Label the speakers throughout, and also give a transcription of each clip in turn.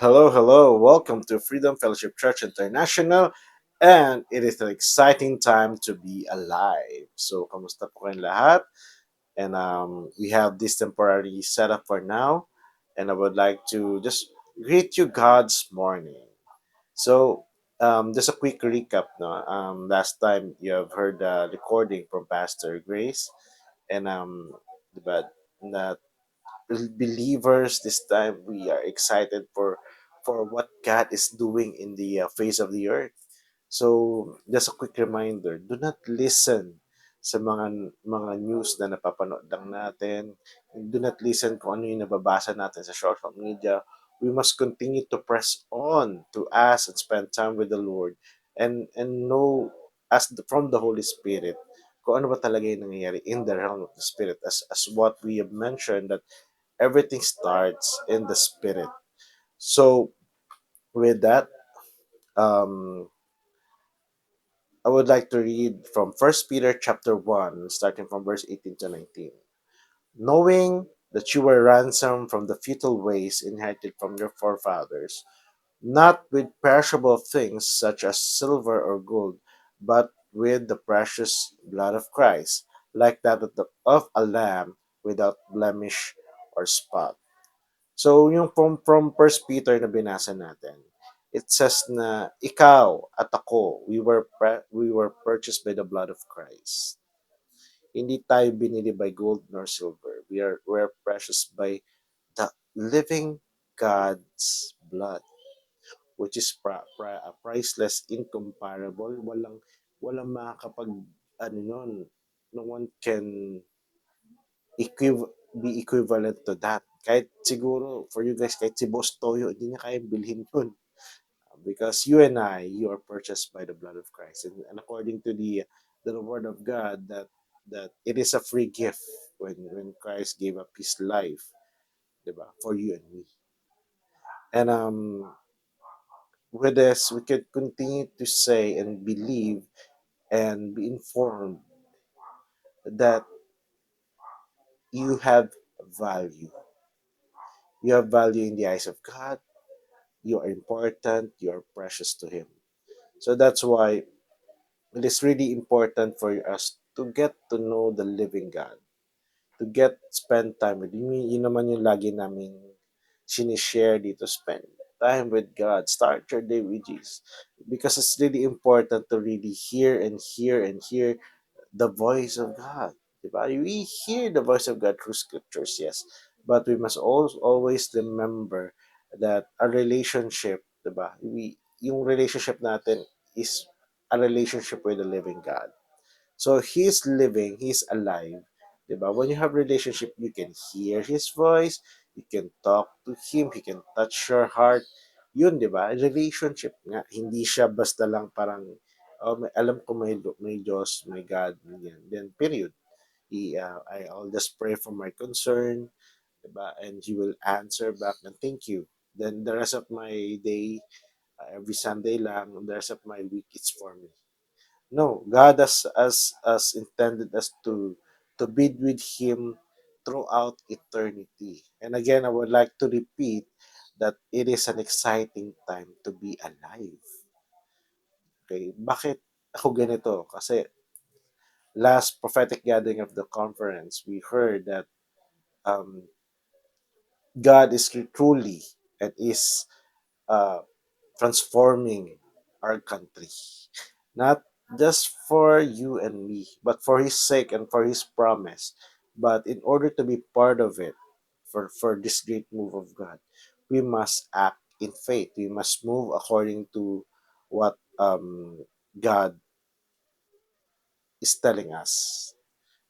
Speaker 1: Hello, hello. Welcome to Freedom Fellowship Church International. And it is an exciting time to be alive. So, kamusta po kayong lahat? And we have this temporary setup for now. And I would like to just greet you God's morning. So, just a quick recap. No? Last time you have heard the recording from Pastor Grace. And but na believers this time we are excited for what God is doing in the face of the earth. So just a quick reminder, do not listen sa mga news na napapanood lang natin. Do not listen kung ano yung nababasa natin sa social media. We must continue to press on to ask and spend time with the Lord and know from the Holy Spirit kung ano ba talaga yung nangyayari in the realm of the Spirit as what we have mentioned that everything starts in the spirit. So with that, um, I would like to read from First Peter chapter 1, starting from verse 18 to 19. Knowing that you were ransomed from the futile ways inherited from your forefathers, not with perishable things such as silver or gold, but with the precious blood of Christ, like that of a lamb without blemish or spot. So, yung from First Peter na binasa natin, it says na ikaw at ako, we were purchased by the blood of Christ. Hindi tayo binili by gold nor silver. We're precious by the living God's blood, which is priceless, incomparable. Walang makakapag ano nun, no one can be equivalent to that. Kahit siguro, for you guys, kahit si Boss Toyo, hindi niya kaya bilhin yun. Because you and I, you are purchased by the blood of Christ. And according to the word of God, that it is a free gift when Christ gave up his life, diba, for you and me. And with this, we can continue to say and believe and be informed that you have value. You have value in the eyes of God. You are important, you are precious to Him. So that's why it is really important for us to get to know the living God, to spend time with Him. Yun naman yung lagi namin sinishare dito, spend time with God. Start your day with Jesus. Because it's really important to really hear and hear and hear the voice of God. Diba? We hear the voice of God through scriptures, yes. But we must always remember that a relationship, diba? Yung relationship natin is a relationship with the living God. So He's living, He's alive. Diba? When you have relationship, you can hear His voice, you can talk to Him, He can touch your heart. Yun, diba? Relationship nga. Hindi siya basta lang parang, oh, alam ko may Diyos, may God, ganyan. Then, period. I'll just pray for my concern, diba? And He will answer back and thank you. Then the rest of my day, every Sunday lang, the rest of my week, it's for me. No, God has intended us to be with Him throughout eternity. And again, I would like to repeat that it is an exciting time to be alive. Okay, bakit ako ganito? Kasi last prophetic gathering of the conference, we heard that um, God is truly and is uh, transforming our country. Not just for you and me, but for His sake and for His promise. But in order to be part of it, for this great move of God, we must act in faith. We must move according to what God is telling us.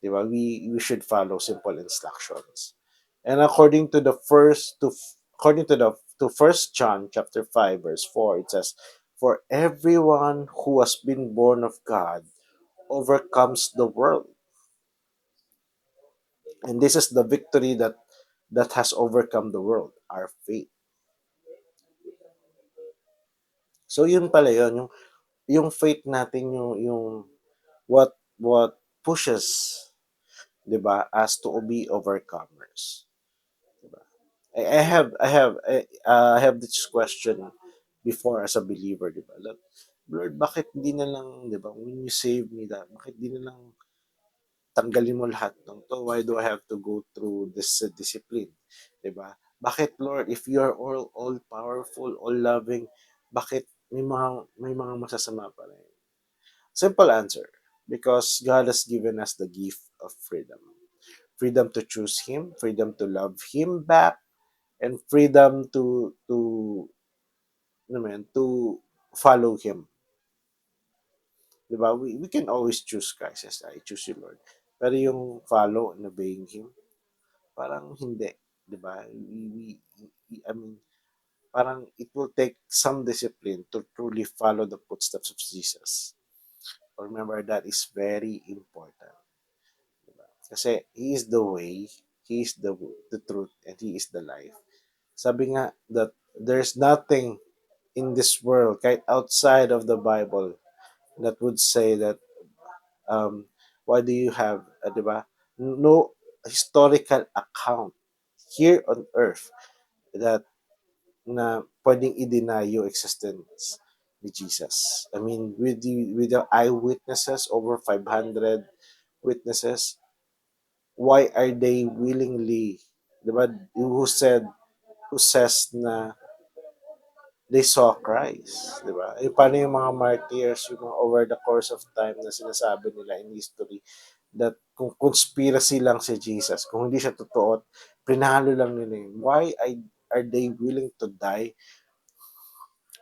Speaker 1: Diba? We should follow simple instructions. And according to the to First John chapter 5 verse 4, it says, "For everyone who has been born of God overcomes the world." And this is the victory that has overcome the world, our faith. So yun pala yun, yung faith natin yung what pushes, 'di ba, us to be overcomers, 'di ba? I have this question before as a believer, di ba? Like, Lord, bakit di na lang, di ba, when you save me, that, bakit di na lang tanggalin mo lahat ng to? Why do I have to go through this discipline? Di ba? Bakit, Lord, if you are all powerful, all loving, bakit may mga masasama pa rin? Simple answer. Because God has given us the gift of freedom. Freedom to choose Him, freedom to love Him back, and freedom ano mo yun, to follow Him. Diba? We can always choose Christ as I choose you, Lord. Pero yung follow and obeying Him, parang hindi. Diba? I mean, parang it will take some discipline to truly follow the footsteps of Jesus. Remember, that is very important. Diba? Kasi He is the way, He is the truth, and He is the life. Sabi nga that there's nothing in this world, kahit outside of the Bible, that would say that um, why do you have, di ba? No historical account here on earth that na pwedeng i-deny yung existence ni Jesus. I mean, with the eyewitnesses, over 500 witnesses, why are they willingly, di ba, who says na they saw Christ, di ba? E paano yung mga martyrs, yung mga over the course of time na sinasabi nila in history that kung conspiracy lang si Jesus, kung hindi siya totoo, pinalo lang nila yun. Why are they willing to die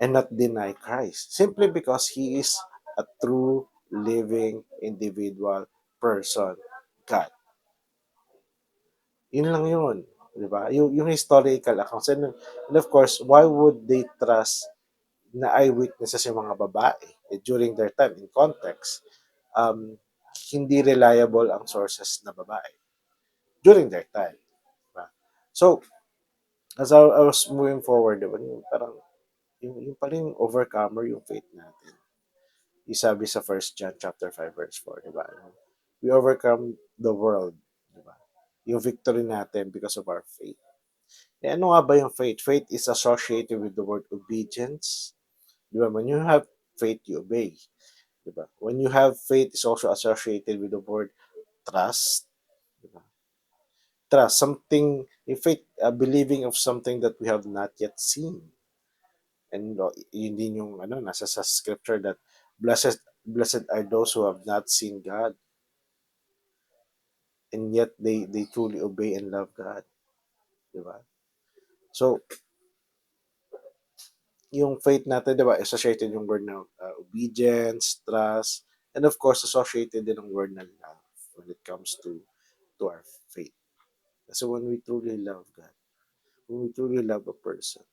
Speaker 1: and not deny Christ? Simply because He is a true, living, individual person, God. Yun lang yun. Di ba? Yung historical accounts. And of course, why would they trust na eyewitnesses yung mga babae during their time in context, um, hindi reliable ang sources na babae during their time. Diba? So, as I was moving forward, diba, yung parang yung pala yung overcomer yung faith natin. Yung sabi sa 1 John chapter 5 verse 4, diba? We overcome the world, diba? Yung victory natin because of our faith. Eh, ano nga ba yung faith? Faith is associated with the word obedience. Diba? When you have faith, you obey. Diba? When you have faith, it's also associated with the word trust. Diba? Trust, something, in faith, believing of something that we have not yet seen. And yun din yung nasa sa scripture that blessed are those who have not seen God and yet they truly obey and love God. Diba? So, yung faith natin, diba, associated yung word na obedience, trust, and of course, associated din ang word na love when it comes to our faith. So when we truly love God, when we truly love a person,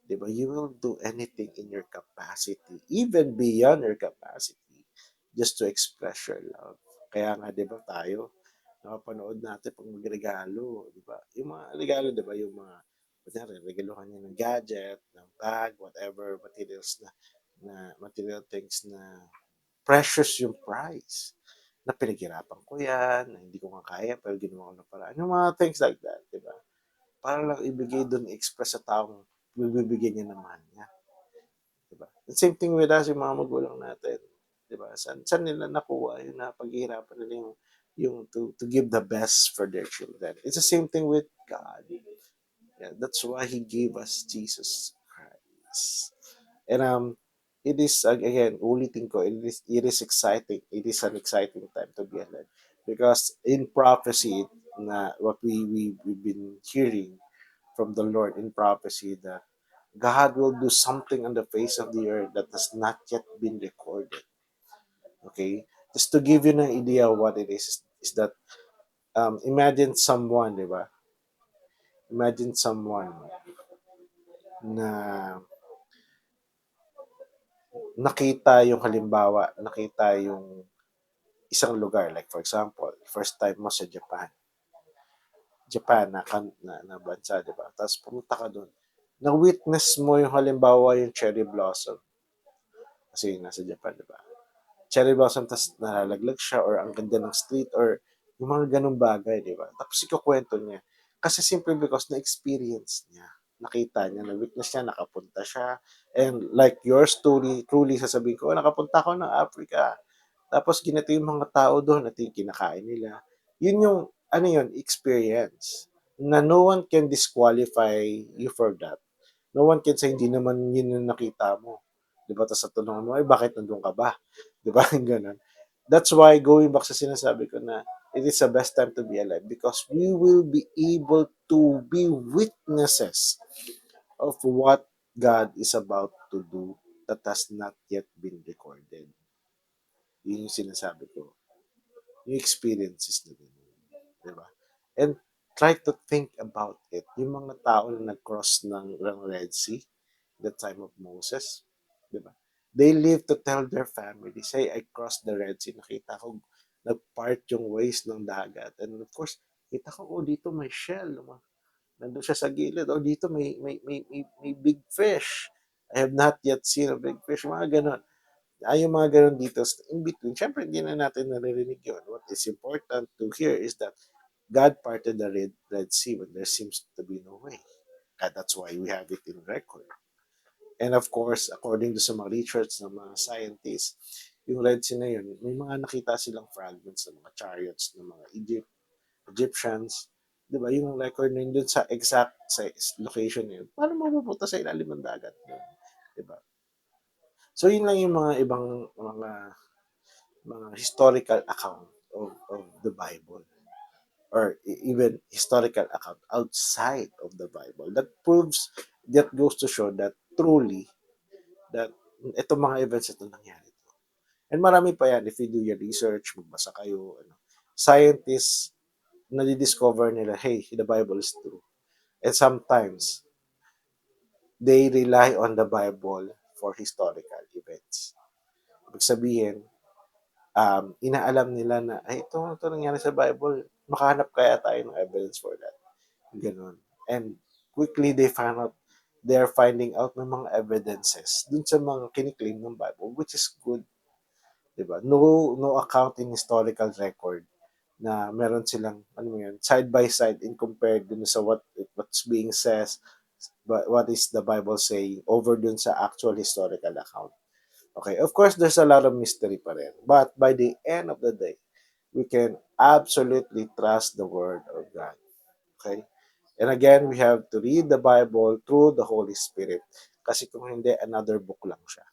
Speaker 1: di ba, you will do anything in your capacity, even beyond your capacity, just to express your love. Kaya nga, di ba, tayo, napapanood natin pag magregalo, di ba? Yung mga regalo, di ba, yung mga, kunyari, regaluhan niya ng gadget, ng bag, whatever, material things na precious yung price. Na pinaghirapan ko yan, na hindi ko nga kaya, pero ginawa ko na paraan. Yung mga things like that, di ba? Para lang ibigay doon, express sa taong bibigyan niya naman niya. Diba? The same thing with us, yung mga magulang natin. Diba? Saan nila nakuha yung napaghihirapan nila yung to give the best for their children. It's the same thing with God. Yeah, that's why He gave us Jesus Christ. And it is again, ulitin ko, it is exciting. It is an exciting time to be alive because in prophecy, na what we've been hearing from the Lord in prophecy, that God will do something on the face of the earth that has not yet been recorded. Okay? Just to give you an idea of what it is that imagine someone, di ba? Imagine someone na nakita yung isang lugar. Like for example, first time mo sa Japan. Japan na bansa, di ba? Tapos pumunta ka doon. Na-witness mo yung halimbawa yung cherry blossom. Kasi nasa Japan, di ba? Cherry blossom, tapos nalalaglag siya or ang ganda ng street or yung mga ganong bagay, di ba? Tapos ikukwento niya. Kasi simply because na-experience niya. Nakita niya, na-witness niya, nakapunta siya. And like your story, truly sasabihin ko, "Oh, nakapunta ako ng Africa. Tapos ganito yung mga tao doon at yung kinakain nila." Yun yung, ano yun, experience. Na no one can disqualify you for that. No one can say, hindi naman yun yung nakita mo. Di ba? Tapos sa tanong mo, bakit nandun ka ba? Di ba? Ganun. That's why, going back sa sinasabi ko na, it is the best time to be alive because we will be able to be witnesses of what God is about to do that has not yet been recorded. Yun yung sinasabi ko. Yung experiences na ganun. Diba? And try to think about it. Yung mga tao na nag-cross ng Red Sea, the time of Moses, diba? They live to tell their family, say, I crossed the Red Sea, nakita ko, nag-part yung waves ng dagat. And of course, kita ko, oh, dito may shell. Nandun siya sa gilid. Oh, dito may big fish. I have not yet seen a big fish. Mga ganon. Ay, yung mga ganon dito, in between, syempre, hindi na natin naririnig yun. What is important to hear is that God parted the Red Sea when there seems to be no way. And that's why we have it in record. And of course, according to sa mga research ng mga scientists, yung Red Sea na yun, may mga nakita silang fragments ng mga chariots ng mga Egyptians. Di ba? Yung record na yun dun sa exact sa location na yun. Paano mapupunta sa ilalim ng dagat? Di ba? So, yun lang yung mga ibang mga historical account of the Bible or even historical account outside of the Bible that proves, that goes to show that truly that itong mga events ito nangyari. And marami pa yan. If you do your research, magbasa kayo, ano, scientists, nadidiscover nila, hey, the Bible is true. And sometimes, they rely on the Bible for historical events. Ibig sabihin, inaalam nila na, ay, ito nangyari sa Bible. Makahanap kaya tayo ng evidence for that. Ganun. And quickly, they're finding out ng mga evidences dun sa mga kiniklaim ng Bible, which is good. Diba? No account in historical record na meron silang, ano yun, side by side in compared dun sa what's being says, but what is the Bible saying over dun sa actual historical account. Okay, of course, there's a lot of mystery pa rin. But by the end of the day, we can absolutely trust the Word of God. Okay? And again, we have to read the Bible through the Holy Spirit. Kasi kung hindi, another book lang siya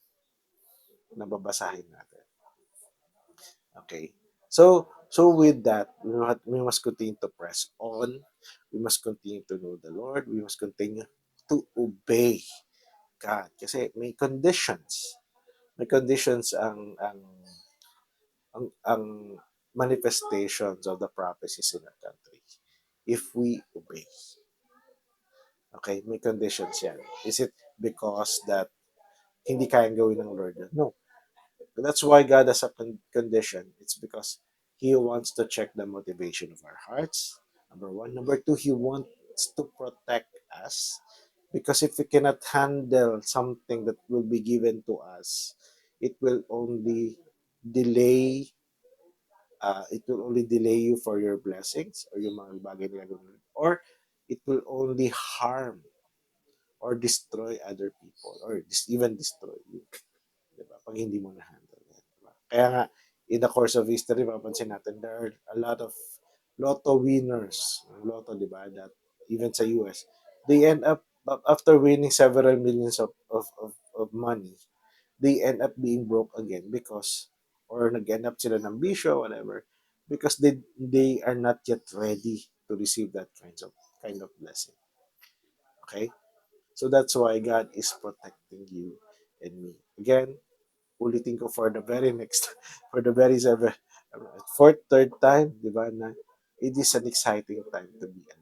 Speaker 1: na babasahin natin. Okay? So with that, we must continue to press on. We must continue to know the Lord. We must continue to obey God. Kasi may conditions. May conditions ang manifestations of the prophecies in our country. If we obey. Okay, may conditions yan. Is it because that hindi kayang gawin ng Lord? No. That's why God has a condition. It's because He wants to check the motivation of our hearts. Number one. Number two, He wants to protect us. Because if we cannot handle something that will be given to us, it will only delay you for your blessings or yung mga bagay na gagawin. Or it will only harm or destroy other people or even destroy you. Diba? Pag hindi mo na-handle yan. Diba? Kaya nga, in the course of history, mapapansin natin, there are a lot of lotto winners, lotto, di ba, that even sa US, they end up, after winning several millions of money, they end up being broke again because, or nag-end up sila ng bisyo, whatever, because they are not yet ready to receive that kind of blessing. Okay? So that's why God is protecting you and me. Again, ulitin ko for the very next, for the very fourth, third time, di ba, na it is an exciting time to be alive.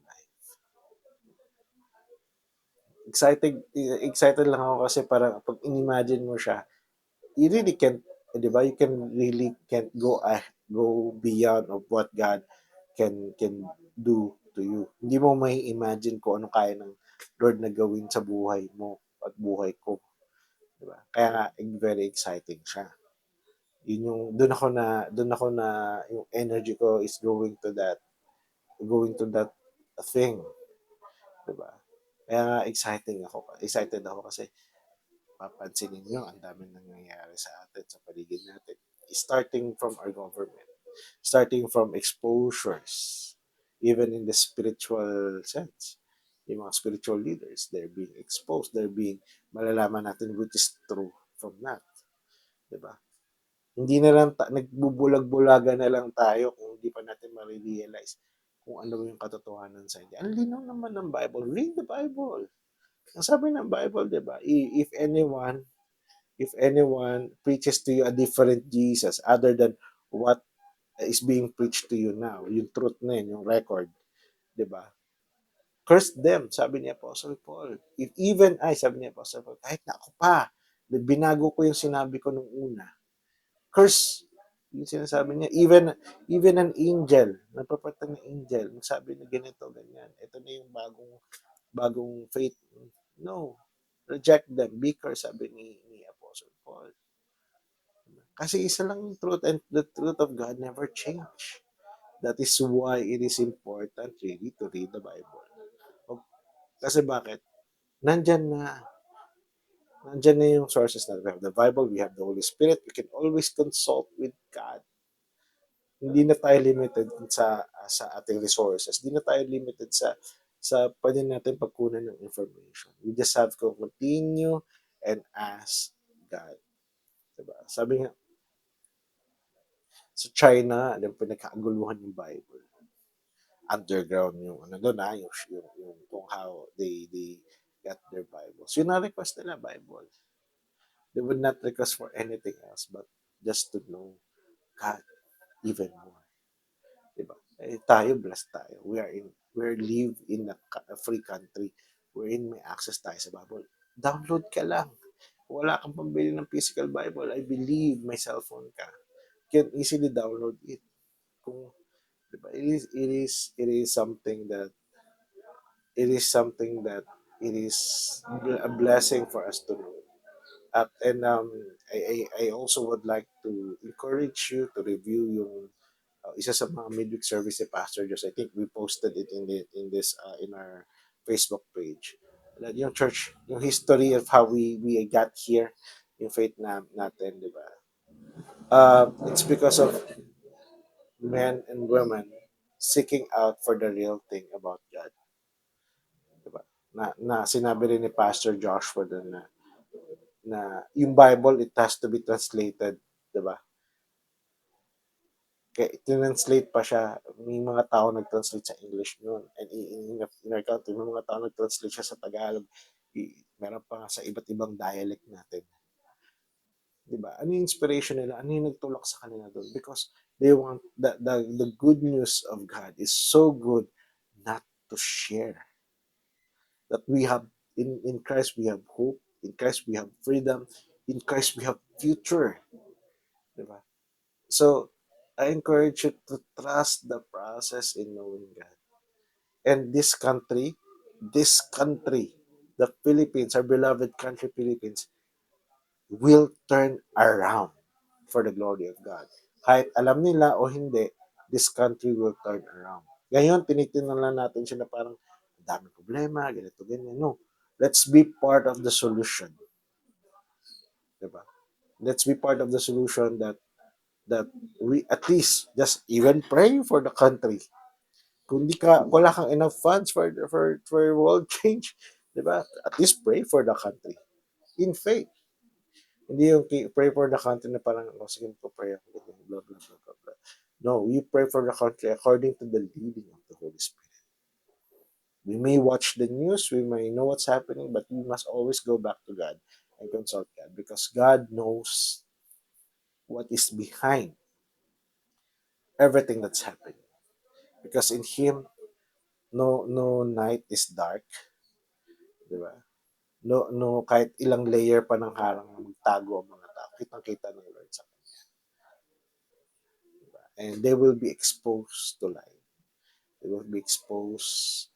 Speaker 1: Excited lang ako kasi parang pag in-imagine mo siya, you really can't, di ba, you can really can't go beyond of what God can do to you. Hindi mo may imagine kung ano kaya ng Lord na gawin sa buhay mo at buhay ko. Diba? Kaya nga, very exciting siya. Yun yung, doon ako na, yung energy ko is going to that thing. 'Di ba? Kaya nga excited ako kasi papansinin niyo ang daming nangyayari sa atin, sa paligid natin. Starting from our government, starting from exposures, even in the spiritual sense. Yung mga spiritual leaders, they're being exposed, malalaman natin which is true from that. 'Di ba? Hindi na lang, nagbubulag-bulaga na lang tayo kung hindi pa natin ma-realize kung ano yung katotohanan sa hindi. Ang linaw naman ng Bible. Read the Bible. Ang sabi ng Bible, di ba? If anyone preaches to you a different Jesus other than what is being preached to you now, yung truth na yun, yung record, di ba? Curse them, sabi ni Apostle Paul. If even I, sabi ni Apostle Paul, kahit na ako pa, binago ko yung sinabi ko nung una, curse yung sinasabi niya. Even an angel, nagpapatang na angel, magsabi na ganito, ganyan. Ito na yung bagong faith. No. Reject them. Be cursed, sabi ni Apostle Paul. Kasi isa lang yung truth, and the truth of God never change. That is why it is important really to read the Bible. Kasi bakit? Nandyan na. Nandyan na yung sources na. We have the Bible, we have the Holy Spirit. We can always consult with God. Hindi na tayo limited sa ating resources. Hindi na tayo limited sa pwede natin pagkunan ng information. We just have to continue and ask God. Diba? Sabi nga, sa China, yung pinagkaguluhan yung Bible. Underground yung ano doon yung kung how they got their Bibles. Yung na-request nila Bible. They would not request for anything else but just to know God even more. Diba? Tayo, blessed tayo. We live in a free country wherein may access tayo sa Bible. Download ka lang. Wala kang pambili ng physical Bible. I believe may cellphone ka. You can easily download it. Kung, diba? It is something that it is a blessing for us to know. I also would like to encourage you to review yung isa sa mga midweek service ni Pastor Josh. I think we posted it in our Facebook page. Yung church, yung history of how we got here, yung faith natin, di ba? It's because of men and women seeking out for the real thing about God. Di ba? Na sinabi rin ni Pastor Joshua doon na yung Bible, it has to be translated, di ba? Kaya translate pa siya, may mga tao nag-translate sa English noon. And in our country, may mga tao nag-translate siya sa Tagalog. Meron pa nga sa iba't ibang dialect natin. Diba? Ano yung inspiration nila? Ano yung nagtulak sa kanila doon? Because they want, the good news of God is so good not to share. That we have, in Christ we have hope, in Christ we have freedom, in Christ we have future. Diba? So, I encourage you to trust the process in knowing God. And this country, the Philippines, our beloved country, Philippines, will turn around for the glory of God. Kahit alam nila o hindi, this country will turn around. Ngayon, tinitingnan lang natin siya na parang dami problema, ganito, ganyan. No. Let's be part of the solution. Diba? Let's be part of the solution that we at least just even pray for the country. Kung wala kang enough funds for world change, 'di ba? At least pray for the country in faith. Hindi yung pray for the country na parang, oh, sige, pray ako, blah, blah, blah, blah, blah. No, you pray for the country according to the leading of the Holy Spirit. We may watch the news, we may know what's happening, but we must always go back to God and consult God because God knows what is behind everything that's happening. Because in Him, no night is dark, di ba? No, kahit ilang layer pa ng harang na magtago ang mga tao, kitang-kita ng Lord sa kanila. Diba? And they will be exposed to light. They will be exposed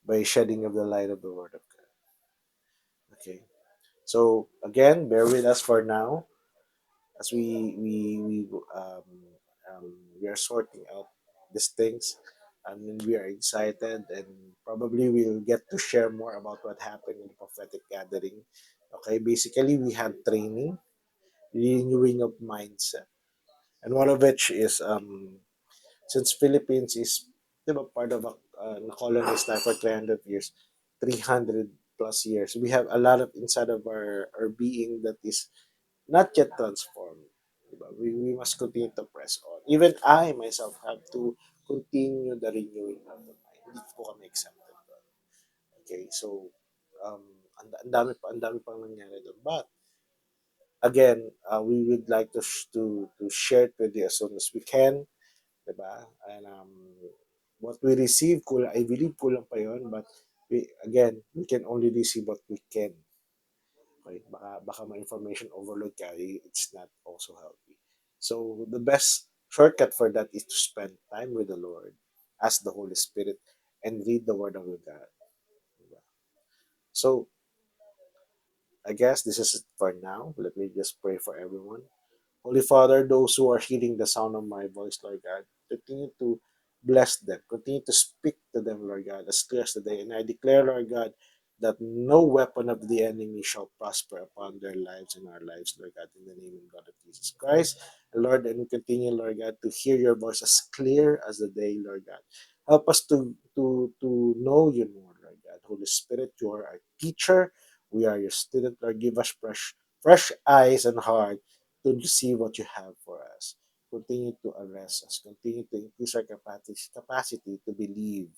Speaker 1: by shedding of the light of the Word of God. Okay. So again, bear with us for now as we are sorting out these things. I mean, we are excited, and probably we'll get to share more about what happened in the prophetic gathering. Okay, basically, we had training, renewing of mindset, and one of which is since Philippines is part of a colonized now for 300 years, 300 plus years, we have a lot of inside of our being that is not yet transformed. Diba? We must continue to press on. Even I myself have to continue the renewing of the mind. Hindi po kami exempted doon. Okay, so um, ang dami pang nangyari doon. But again, we would like to share it with you as soon as we can, diba? And what we receive, kulang, I believe kulang pa yon, but again, we can only receive what we can. Okay? Baka ma-information overload ka, it's not also healthy. So the best shortcut for that is to spend time with the Lord, ask the Holy Spirit, and read the Word of God. Diba? So I guess this is it for now. Let me just pray for everyone. Holy Father, those who are hearing the sound of my voice, Lord God, continue to bless them. Continue to speak to them, Lord God, as clear as the day. And I declare, Lord God, that no weapon of the enemy shall prosper upon their lives and our lives, Lord God, in the name and God of Jesus Christ. And Lord, and we continue, Lord God, to hear your voice as clear as the day, Lord God. Help us to know you more, Lord God. Holy Spirit, you are our teacher. We are your student, Lord. Give us fresh eyes and heart to receive what you have for us. Continue to arrest us. Continue to increase our capacity to believe.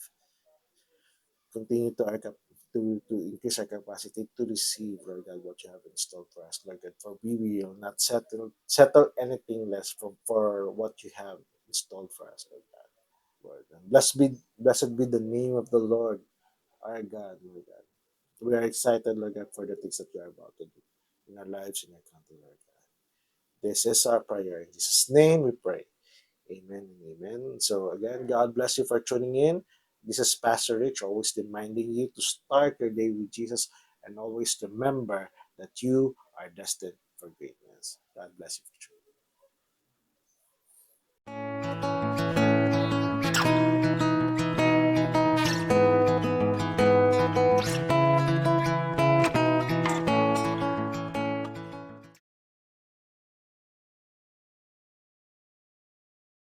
Speaker 1: Continue to increase our capacity to receive, Lord God, what you have installed for us, Lord God. For we will not settle anything less for what you have installed for us, Lord God. Lord. And blessed be the name of the Lord, our God, Lord God. We are excited, Lord God, for the things that you are about to do in our lives, in our country, Lord God. This is our prayer. In Jesus' name we pray. Amen and amen. So again, God bless you for tuning in. This is Pastor Rich, always reminding you to start your day with Jesus and always remember that you are destined for greatness. God bless you for tuning in.